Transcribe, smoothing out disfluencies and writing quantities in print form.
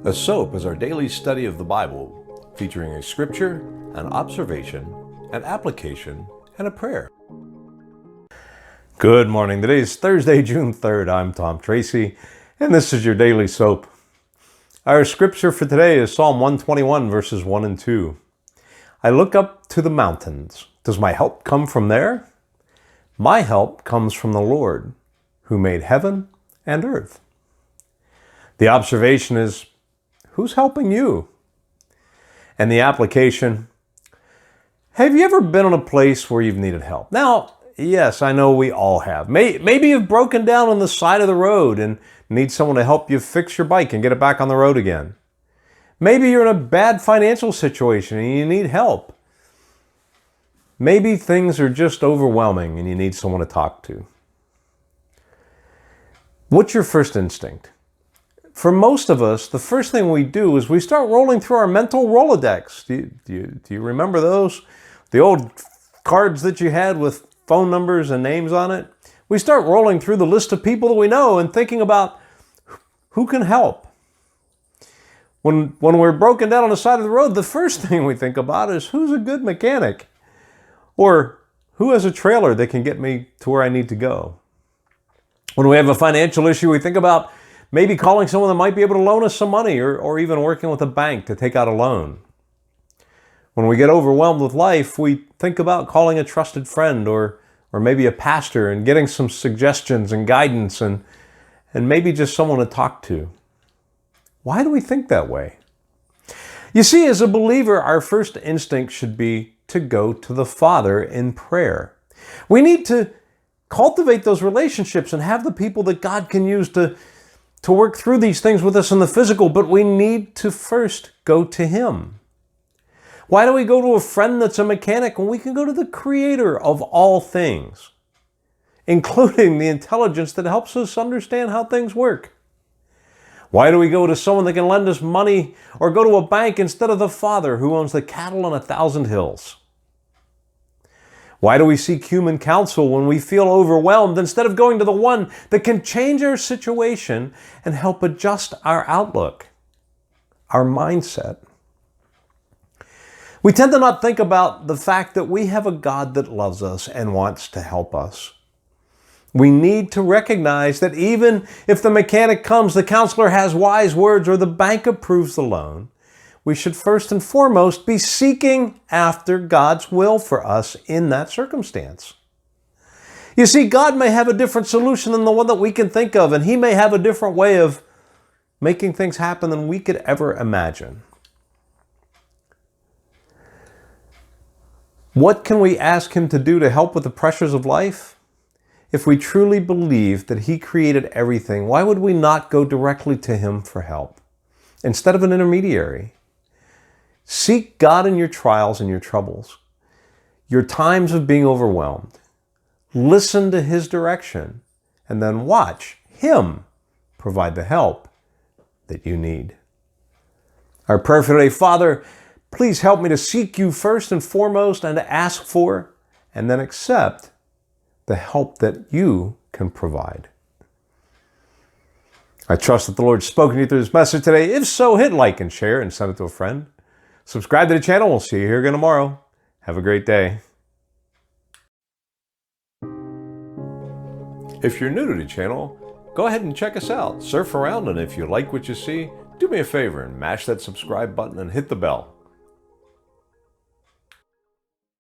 S.O.A.P is our daily study of the Bible, featuring a scripture, an observation, an application, and a prayer. Good morning. Today is Thursday, June 3rd. I'm Tom Tracy, and this is your daily S.O.A.P. Our scripture for today is Psalm 121, verses 1 and 2. I look up to the mountains. Does my help come from there? My help comes from the Lord, who made heaven and earth. The observation is, who's helping you? And the application, have you ever been in a place where you've needed help? Now, yes, I know we all have. Maybe you've broken down on the side of the road and need someone to help you fix your bike and get it back on the road again. Maybe you're in a bad financial situation and you need help. Maybe things are just overwhelming and you need someone to talk to. What's your first instinct? For most of us, the first thing we do is we start rolling through our mental Rolodex. Do you remember those? The old cards that you had with phone numbers and names on it? We start rolling through the list of people that we know and thinking about who can help. When we're broken down on the side of the road, the first thing we think about is who's a good mechanic? Or who has a trailer that can get me to where I need to go? When we have a financial issue, we think about maybe calling someone that might be able to loan us some money or even working with a bank to take out a loan. When we get overwhelmed with life, we think about calling a trusted friend or maybe a pastor and getting some suggestions and guidance and maybe just someone to talk to. Why do we think that way? You see, as a believer, our first instinct should be to go to the Father in prayer. We need to cultivate those relationships and have the people that God can use to work through these things with us in the physical, but we need to first go to Him. Why do we go to a friend that's a mechanic when we can go to the Creator of all things, including the intelligence that helps us understand how things work? Why do we go to someone that can lend us money or go to a bank instead of the Father who owns the cattle on 1,000 hills? Why do we seek human counsel when we feel overwhelmed instead of going to the one that can change our situation and help adjust our outlook, our mindset? We tend to not think about the fact that we have a God that loves us and wants to help us. We need to recognize that even if the mechanic comes, the counselor has wise words, or the bank approves the loan, we should first and foremost be seeking after God's will for us in that circumstance. You see, God may have a different solution than the one that we can think of, and He may have a different way of making things happen than we could ever imagine. What can we ask Him to do to help with the pressures of life? If we truly believe that He created everything, why would we not go directly to Him for help instead of an intermediary? Seek God in your trials and your troubles, your times of being overwhelmed. Listen to His direction and then watch Him provide the help that you need. Our prayer for today: Father, please help me to seek You first and foremost and to ask for and then accept the help that You can provide. I trust that the Lord's spoken to you through this message today. If so, hit like and share and send it to a friend. Subscribe to the channel. We'll see you here again tomorrow. Have a great day. If you're new to the channel, go ahead and check us out. Surf around, and if you like what you see, do me a favor and mash that subscribe button and hit the bell.